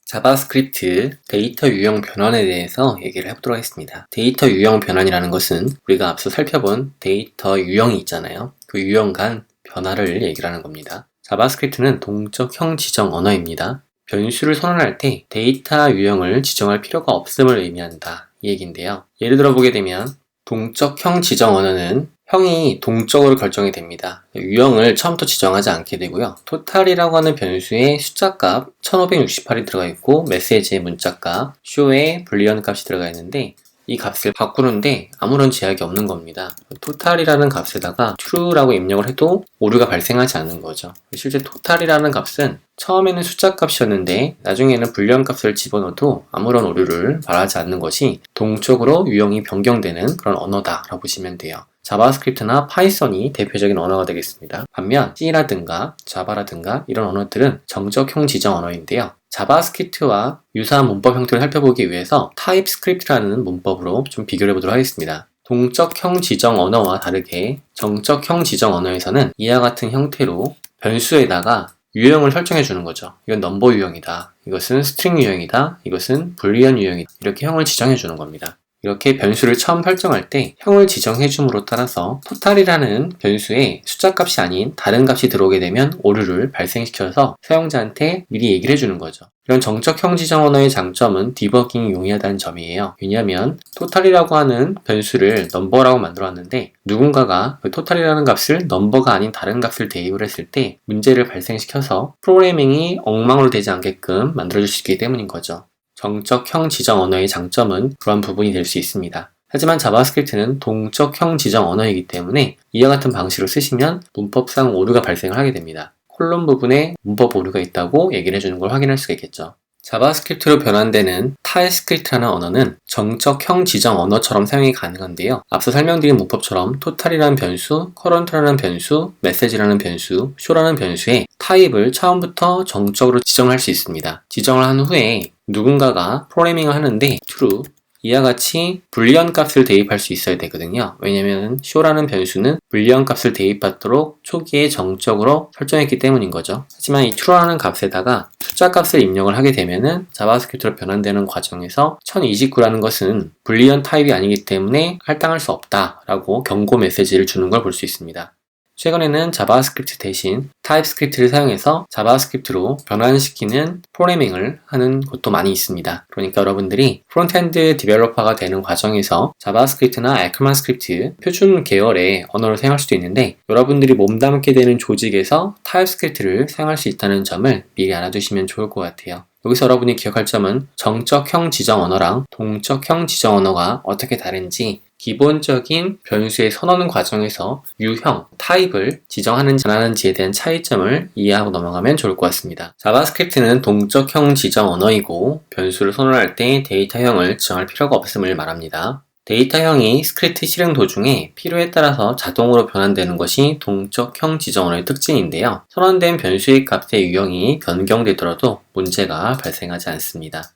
자바스크립트 데이터 유형 변환에 대해서 얘기를 해보도록 하겠습니다. 데이터 유형 변환이라는 것은 우리가 앞서 살펴본 데이터 유형이 있잖아요. 그 유형 간 변화를 얘기를 하는 겁니다. 자바스크립트는 동적형 지정 언어입니다. 변수를 선언할 때 데이터 유형을 지정할 필요가 없음을 의미한다. 이 얘기인데요. 예를 들어 보게 되면 동적형 지정 언어는 형이 동적으로 결정이 됩니다. 유형을 처음부터 지정하지 않게 되고요. 토탈이라고 하는 변수에 숫자값 1568이 들어가 있고 메시지에 문자값, show에 불리언 값이 들어가 있는데 이 값을 바꾸는데 아무런 제약이 없는 겁니다. 토탈이라는 값에다가 true라고 입력을 해도 오류가 발생하지 않는 거죠. 실제 토탈이라는 값은 처음에는 숫자 값이었는데 나중에는 불리언 값을 집어넣어도 아무런 오류를 발하지 않는 것이 동적으로 유형이 변경되는 그런 언어다라고 보시면 돼요. 자바스크립트나 파이썬이 대표적인 언어가 되겠습니다. 반면 C라든가 자바라든가 이런 언어들은 정적형 지정 언어인데요. 자바스크립트와 유사한 문법 형태를 살펴보기 위해서 타입스크립트라는 문법으로 좀 비교를 해보도록 하겠습니다. 동적형 지정 언어와 다르게 정적형 지정 언어에서는 이와 같은 형태로 변수에다가 유형을 설정해 주는 거죠. 이건 넘버 유형이다. 이것은 스트링 유형이다. 이것은 불리언 유형이다. 이렇게 형을 지정해 주는 겁니다. 이렇게 변수를 처음 설정할 때 형을 지정해 줌으로 따라서 토탈이라는 변수에 숫자 값이 아닌 다른 값이 들어오게 되면 오류를 발생시켜서 사용자한테 미리 얘기를 해주는 거죠. 이런 정적형 지정 언어의 장점은 디버깅이 용이하다는 점이에요. 왜냐하면 토탈이라고 하는 변수를 넘버라고 만들어놨는데 누군가가 그 토탈이라는 값을 넘버가 아닌 다른 값을 대입을 했을 때 문제를 발생시켜서 프로그래밍이 엉망으로 되지 않게끔 만들어줄 수 있기 때문인 거죠. 정적형 지정 언어의 장점은 그런 부분이 될 수 있습니다. 하지만 자바스크립트는 동적형 지정 언어이기 때문에 이와 같은 방식으로 쓰시면 문법상 오류가 발생을 하게 됩니다. 콜론 부분에 문법 오류가 있다고 얘기를 해주는 걸 확인할 수가 있겠죠. 자바스크립트로 변환되는 타입스크립트라는 언어는 정적형 지정 언어처럼 사용이 가능한데요. 앞서 설명드린 문법처럼 토탈이라는 변수, 커런트라는 변수, 메시지라는 변수, show라는 변수에 타입을 처음부터 정적으로 지정할 수 있습니다. 지정을 한 후에 누군가가 프로그래밍을 하는데 true, 이와 같이 불리언 값을 대입할 수 있어야 되거든요. 왜냐면 show라는 변수는 불리언 값을 대입받도록 초기에 정적으로 설정했기 때문인 거죠. 하지만 이 true라는 값에다가 숫자 값을 입력을 하게 되면은 자바스크립트로 변환되는 과정에서 1029라는 것은 불리언 타입이 아니기 때문에 할당할 수 없다라고 경고 메시지를 주는 걸 볼 수 있습니다. 최근에는 자바스크립트 대신 타입스크립트를 사용해서 자바스크립트로 변환시키는 프로그래밍을 하는 곳도 많이 있습니다. 그러니까 여러분들이 프론트엔드 디벨로퍼가 되는 과정에서 자바스크립트나 에크만스크립트 표준 계열의 언어를 사용할 수도 있는데 여러분들이 몸담게 되는 조직에서 타입스크립트를 사용할 수 있다는 점을 미리 알아두시면 좋을 것 같아요. 여기서 여러분이 기억할 점은 정적형 지정 언어랑 동적형 지정 언어가 어떻게 다른지 기본적인 변수의 선언 과정에서 유형, 타입을 지정하는지 안 하는지에 대한 차이점을 이해하고 넘어가면 좋을 것 같습니다. 자바스크립트는 동적형 지정 언어이고 변수를 선언할 때 데이터형을 지정할 필요가 없음을 말합니다. 데이터형이 스크립트 실행 도중에 필요에 따라서 자동으로 변환되는 것이 동적형 지정 언어의 특징인데요. 선언된 변수의 값의 유형이 변경되더라도 문제가 발생하지 않습니다.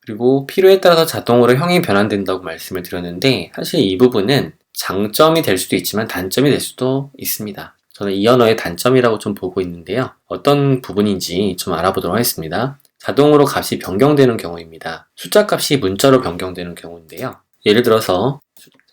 그리고 필요에 따라서 자동으로 형이 변환된다고 말씀을 드렸는데 사실 이 부분은 장점이 될 수도 있지만 단점이 될 수도 있습니다. 저는 이 언어의 단점이라고 좀 보고 있는데요. 어떤 부분인지 좀 알아보도록 하겠습니다. 자동으로 값이 변경되는 경우입니다. 숫자 값이 문자로 변경되는 경우인데요. 예를 들어서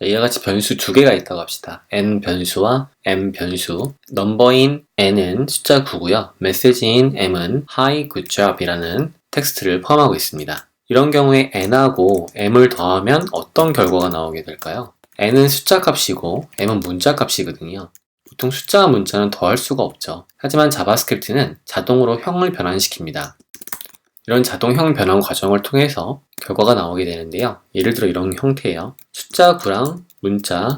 이와 같이 변수 두 개가 있다고 합시다. n 변수와 m 변수. 넘버인 n은 숫자 9고요. 메시지인 m은 Hi, good job 이라는 텍스트를 포함하고 있습니다. 이런 경우에 n하고 m을 더하면 어떤 결과가 나오게 될까요? n은 숫자 값이고 m은 문자 값이거든요. 보통 숫자와 문자는 더할 수가 없죠. 하지만 자바스크립트는 자동으로 형을 변환시킵니다. 이런 자동형 변환 과정을 통해서 결과가 나오게 되는데요. 예를 들어 이런 형태예요. 숫자 9랑 문자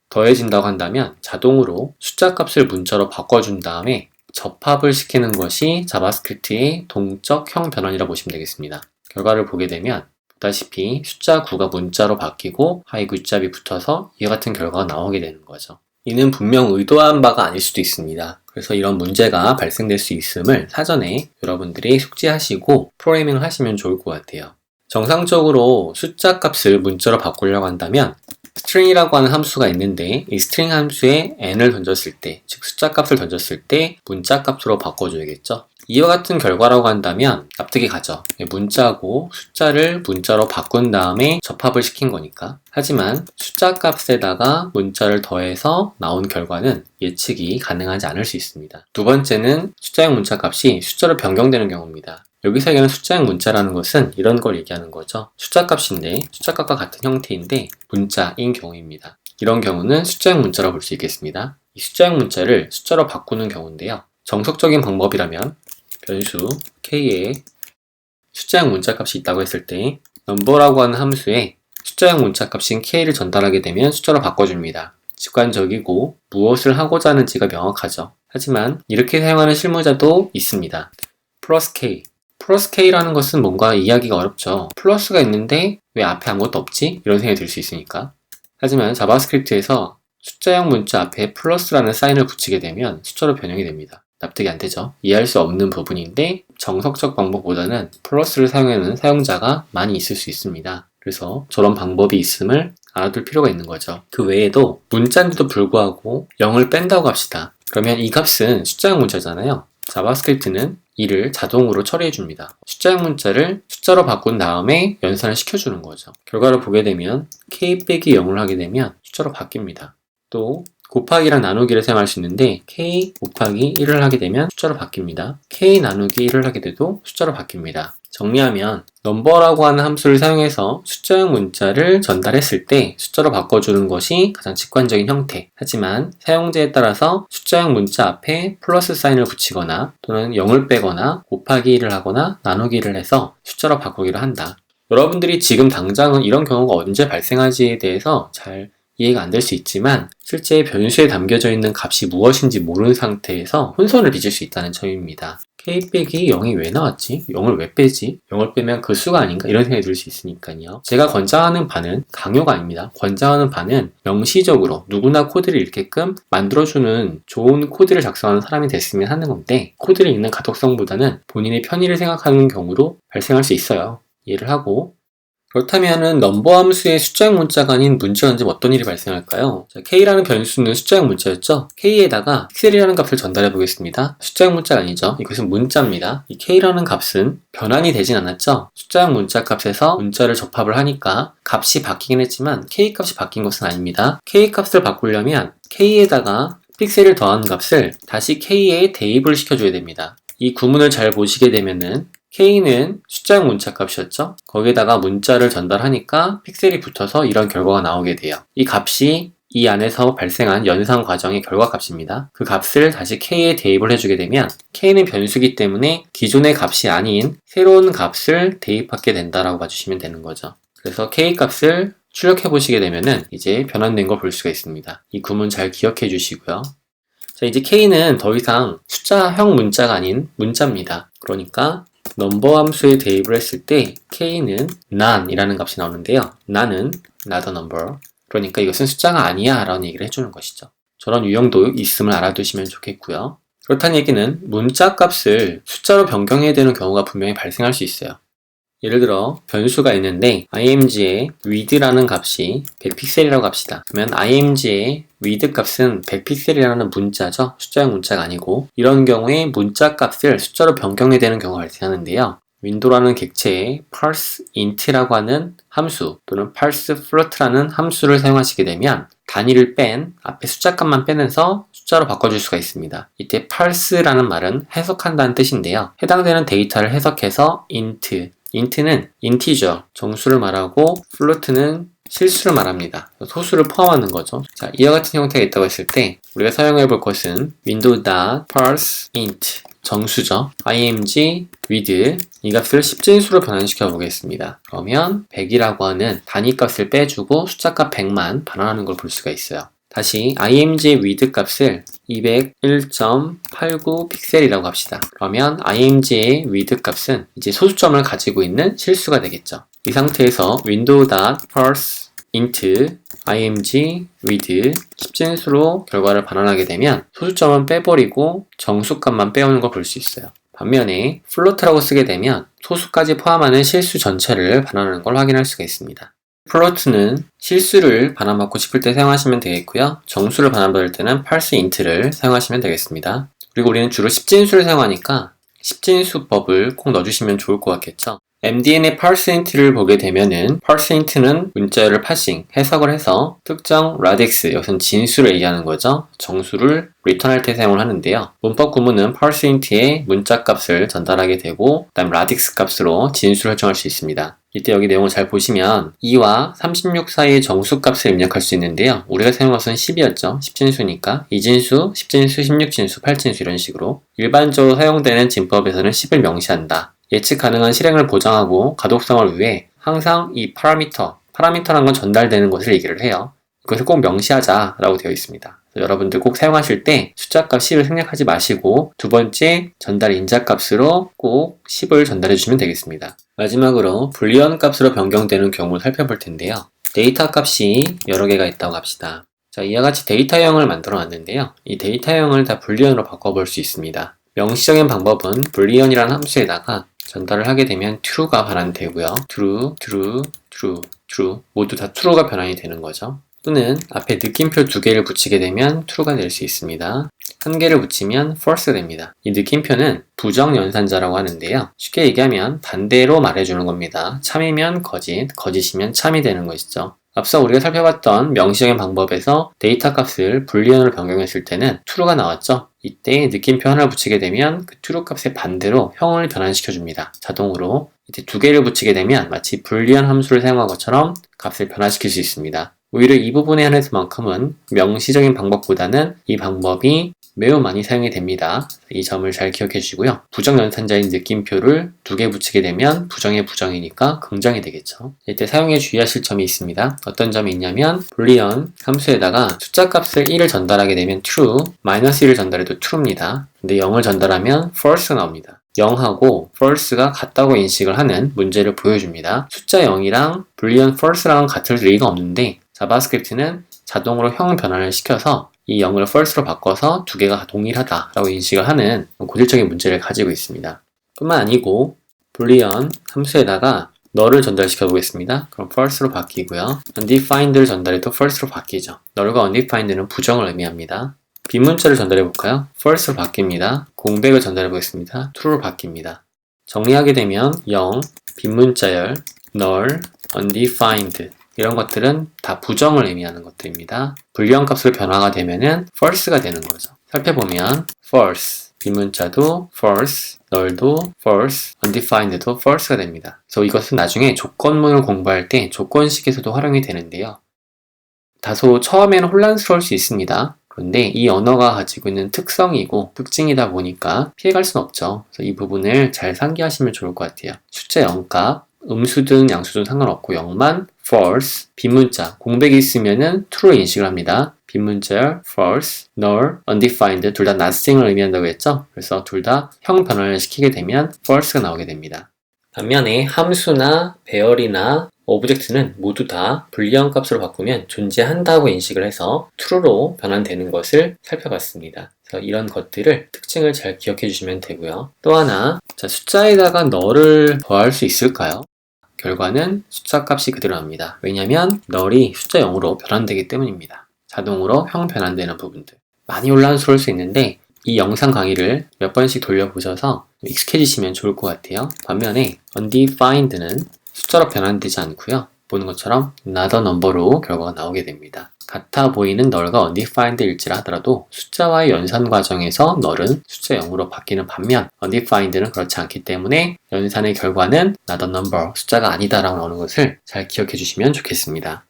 더해진다고 한다면 자동으로 숫자 값을 문자로 바꿔준 다음에 접합을 시키는 것이 자바스크립트의 동적형 변환이라고 보시면 되겠습니다. 결과를 보게 되면 보다시피 숫자 9가 문자로 바뀌고 하이 굿잡이 붙어서 이와 같은 결과가 나오게 되는 거죠. 이는 분명 의도한 바가 아닐 수도 있습니다. 그래서 이런 문제가 발생될 수 있음을 사전에 여러분들이 숙지하시고 프로그래밍을 하시면 좋을 것 같아요. 정상적으로 숫자 값을 문자로 바꾸려고 한다면 string이라고 하는 함수가 있는데 이 string 함수에 n을 던졌을 때, 즉 숫자 값을 던졌을 때 문자 값으로 바꿔줘야겠죠. 이와 같은 결과라고 한다면 납득이 가죠. 문자고 숫자를 문자로 바꾼 다음에 접합을 시킨 거니까. 하지만 숫자 값에다가 문자를 더해서 나온 결과는 예측이 가능하지 않을 수 있습니다. 두 번째는 숫자형 문자 값이 숫자로 변경되는 경우입니다. 여기서 얘기하는 숫자형 문자라는 것은 이런 걸 얘기하는 거죠. 숫자 값인데 숫자 값과 같은 형태인데 문자인 경우입니다. 이런 경우는 숫자형 문자라고 볼 수 있겠습니다. 이 숫자형 문자를 숫자로 바꾸는 경우인데요. 정석적인 방법이라면 변수 k에 숫자형 문자값이 있다고 했을 때 number라고 하는 함수에 숫자형 문자값인 k를 전달하게 되면 숫자로 바꿔줍니다. 직관적이고 무엇을 하고자 하는지가 명확하죠. 하지만 이렇게 사용하는 실무자도 있습니다. 플러스 k라는 것은 뭔가 이해하기가 어렵죠. 플러스가 있는데 왜 앞에 아무것도 없지? 이런 생각이 들 수 있으니까. 하지만 자바스크립트에서 숫자형 문자 앞에 플러스라는 사인을 붙이게 되면 숫자로 변형이 됩니다. 납득이 안 되죠. 이해할 수 없는 부분인데 정석적 방법보다는 플러스를 사용하는 사용자가 많이 있을 수 있습니다. 그래서 저런 방법이 있음을 알아둘 필요가 있는 거죠. 그 외에도 문자인데도 불구하고 0을 뺀다고 합시다. 그러면 이 값은 숫자형 문자잖아요. 자바스크립트는 이를 자동으로 처리해 줍니다. 숫자형 문자를 숫자로 바꾼 다음에 연산을 시켜주는 거죠. 결과를 보게 되면 k 빼기 0을 하게 되면 숫자로 바뀝니다. 또 곱하기랑 나누기를 사용할 수 있는데 k 곱하기 1을 하게 되면 숫자로 바뀝니다. k 나누기 1을 하게 돼도 숫자로 바뀝니다. 정리하면 number라고 하는 함수를 사용해서 숫자형 문자를 전달했을 때 숫자로 바꿔주는 것이 가장 직관적인 형태. 하지만 사용자에 따라서 숫자형 문자 앞에 플러스 사인을 붙이거나 또는 0을 빼거나 곱하기 1을 하거나 나누기를 해서 숫자로 바꾸기를 한다. 여러분들이 지금 당장은 이런 경우가 언제 발생하지에 대해서 잘 이해가 안 될 수 있지만 실제 변수에 담겨져 있는 값이 무엇인지 모르는 상태에서 혼선을 빚을 수 있다는 점입니다. k 빼기 0이 왜 나왔지? 0을 왜 빼지? 0을 빼면 그 수가 아닌가? 이런 생각이 들 수 있으니까요. 제가 권장하는 바는 강요가 아닙니다. 권장하는 바는 명시적으로 누구나 코드를 읽게끔 만들어주는 좋은 코드를 작성하는 사람이 됐으면 하는 건데 코드를 읽는 가독성보다는 본인의 편의를 생각하는 경우로 발생할 수 있어요. 이해를 하고 그렇다면은 넘버 함수의 숫자형 문자가 아닌 문자가 언제 어떤 일이 발생할까요? 자, k라는 변수는 숫자형 문자였죠? k에다가 픽셀이라는 값을 전달해 보겠습니다. 숫자형 문자가 아니죠. 이것은 문자입니다. 이 k라는 값은 변환이 되진 않았죠? 숫자형 문자 값에서 문자를 접합을 하니까 값이 바뀌긴 했지만 k 값이 바뀐 것은 아닙니다. k 값을 바꾸려면 k에다가 픽셀을 더한 값을 다시 k에 대입을 시켜줘야 됩니다. 이 구문을 잘 보시게 되면은 k는 숫자형 문자 값이었죠? 거기에다가 문자를 전달하니까 픽셀이 붙어서 이런 결과가 나오게 돼요. 이 값이 이 안에서 발생한 연산 과정의 결과 값입니다. 그 값을 다시 k에 대입을 해주게 되면 k는 변수이기 때문에 기존의 값이 아닌 새로운 값을 대입하게 된다라고 봐주시면 되는 거죠. 그래서 k 값을 출력해 보시게 되면은 이제 변환된 걸 볼 수가 있습니다. 이 구문 잘 기억해 주시고요. 자, 이제 k는 더 이상 숫자형 문자가 아닌 문자입니다. 그러니까 넘버 함수에 대입을 했을 때 k는 none 이라는 값이 나오는데요. none은 not a number. 그러니까 이것은 숫자가 아니야 라는 얘기를 해주는 것이죠. 저런 유형도 있음을 알아두시면 좋겠고요. 그렇다는 얘기는 문자 값을 숫자로 변경해야 되는 경우가 분명히 발생할 수 있어요. 예를 들어 변수가 있는데 img의 width라는 값이 100픽셀이라고 합시다. 그러면 img의 width 값은 100픽셀이라는 문자죠. 숫자형 문자가 아니고 이런 경우에 문자 값을 숫자로 변경해야 되는 경우가 발생하는데요. 윈도우라는 객체에 parseInt라고 하는 함수 또는 parsefloat라는 함수를 사용하시게 되면 단위를 뺀 앞에 숫자 값만 빼면서 숫자로 바꿔줄 수가 있습니다. 이때 parse라는 말은 해석한다는 뜻인데요. 해당되는 데이터를 해석해서 int는 integer, 정수를 말하고 float는 실수를 말합니다. 소수를 포함하는 거죠. 자, 이와 같은 형태가 있다고 했을 때 우리가 사용해 볼 것은 window.parseInt 정수죠. img width 이 값을 10진수로 변환시켜 보겠습니다. 그러면 100이라고 하는 단위 값을 빼주고 숫자 값 100만 반환하는 걸 볼 수가 있어요. 다시 img width 값을 201.89 픽셀이라고 합시다. 그러면 img의 width 값은 이제 소수점을 가지고 있는 실수가 되겠죠. 이 상태에서 window.parseInt img width 10진수로 결과를 반환하게 되면 소수점은 빼버리고 정수값만 빼오는 걸 볼 수 있어요. 반면에 float라고 쓰게 되면 소수까지 포함하는 실수 전체를 반환하는 걸 확인할 수가 있습니다. 플로트는 실수를 반환받고 싶을 때 사용하시면 되겠고요. 정수를 반환받을 때는 parseInt를 사용하시면 되겠습니다. 그리고 우리는 주로 10진수를 사용하니까 십진수법을 꼭 넣어주시면 좋을 것 같겠죠. MDN의 parseInt를 보게 되면은 parseInt는 문자열을 파싱, 해석을 해서 특정 radix, 이것은 진수를 얘기하는 거죠. 정수를 리턴할 때 사용을 하는데요. 문법 구문은 parseInt에 문자 값을 전달하게 되고 그다음 radix 값으로 진수를 설정할 수 있습니다. 이때 여기 내용을 잘 보시면 2와 36 사이의 정수값을 입력할 수 있는데요. 우리가 사용한 것은 10이었죠. 10진수니까 2진수, 10진수, 16진수, 8진수 이런 식으로 일반적으로 사용되는 진법에서는 10을 명시한다. 예측 가능한 실행을 보장하고 가독성을 위해 항상 이 파라미터라는 건 전달되는 것을 얘기를 해요. 그것을 꼭 명시하자라고 되어 있습니다. 여러분들 꼭 사용하실 때 숫자값 10을 생략하지 마시고 두 번째 전달 인자값으로 꼭 10을 전달해 주시면 되겠습니다. 마지막으로 불리언 값으로 변경되는 경우를 살펴볼 텐데요. 데이터 값이 여러 개가 있다고 합시다. 자, 이와 같이 데이터형을 만들어 놨는데요. 이 데이터형을 다 불리언으로 바꿔볼 수 있습니다. 명시적인 방법은 불리언이라는 함수에다가 전달을 하게 되면 true가 변환되고요. true 모두 다 true가 변환이 되는 거죠. 또는 앞에 느낌표 두 개를 붙이게 되면 true가 될 수 있습니다. 한 개를 붙이면 false 됩니다. 이 느낌표는 부정연산자라고 하는데요. 쉽게 얘기하면 반대로 말해주는 겁니다. 참이면 거짓, 거짓이면 참이 되는 것이죠. 앞서 우리가 살펴봤던 명시적인 방법에서 데이터 값을 불리언으로 변경했을 때는 true가 나왔죠. 이때 느낌표 하나를 붙이게 되면 그 true 값의 반대로 형을 변환시켜 줍니다. 자동으로. 이때 두 개를 붙이게 되면 마치 불리언 함수를 사용한 것처럼 값을 변화시킬 수 있습니다. 오히려 이 부분에 한해서만큼은 명시적인 방법보다는 이 방법이 매우 많이 사용이 됩니다. 이 점을 잘 기억해 주시고요. 부정연산자인 느낌표를 두 개 붙이게 되면 부정의 부정이니까 긍정이 되겠죠. 이때 사용에 주의하실 점이 있습니다. 어떤 점이 있냐면 불리언 함수에다가 숫자 값을 1을 전달하게 되면 true, -1을 전달해도 true입니다. 근데 0을 전달하면 false 나옵니다. 0하고 false가 같다고 인식을 하는 문제를 보여줍니다. 숫자 0이랑 불리언 false랑 같을 리가 없는데 자바스크립트는 자동으로 형 변환을 시켜서 이 0을 false로 바꿔서 두 개가 동일하다라고 인식을 하는 고질적인 문제를 가지고 있습니다. 뿐만 아니고 불리언 함수에다가 null을 전달시켜 보겠습니다. 그럼 false로 바뀌고요. undefined를 전달해도 false로 바뀌죠. null과 undefined는 부정을 의미합니다. 빈문자를 전달해 볼까요? false로 바뀝니다. 공백을 전달해 보겠습니다. true로 바뀝니다. 정리하게 되면 0, 빈문자열, null, undefined 이런 것들은 다 부정을 의미하는 것들입니다. 불리언 값으로 변화가 되면은 false가 되는 거죠. 살펴보면 false, 빈문자도 false, null도 false, undefined도 false가 됩니다. 그래서 이것은 나중에 조건문을 공부할 때 조건식에서도 활용이 되는데요. 다소 처음에는 혼란스러울 수 있습니다. 그런데 이 언어가 가지고 있는 특성이고 특징이다 보니까 피해갈 수는 없죠. 그래서 이 부분을 잘 상기하시면 좋을 것 같아요. 숫자 0값, 음수든 양수든 상관없고 0만 false, 빈문자, 공백이 있으면은 true 인식을 합니다. 빈문자열 false, null, undefined 둘 다 nothing을 의미한다고 했죠? 그래서 둘 다 형 변환을 시키게 되면 false가 나오게 됩니다. 반면에 함수나 배열이나 오브젝트는 모두 다 불리언 값으로 바꾸면 존재한다고 인식을 해서 true로 변환되는 것을 살펴봤습니다. 그래서 이런 것들을 특징을 잘 기억해 주시면 되고요. 또 하나, 숫자에다가 null을 더할 수 있을까요? 결과는 숫자 값이 그대로 납니다. 왜냐하면 null이 숫자 0으로 변환되기 때문입니다. 자동으로 형 변환되는 부분들. 많이 혼란스러울 수 있는데 이 영상 강의를 몇 번씩 돌려보셔서 익숙해지시면 좋을 것 같아요. 반면에 undefined는 숫자로 변환되지 않고요. 보는 것처럼 not a number로 결과가 나오게 됩니다. 같아 보이는 null과 undefined일지라 하더라도 숫자와의 연산 과정에서 null은 숫자 0으로 바뀌는 반면 undefined는 그렇지 않기 때문에 연산의 결과는 not a number, 숫자가 아니다라고 나오는 것을 잘 기억해 주시면 좋겠습니다.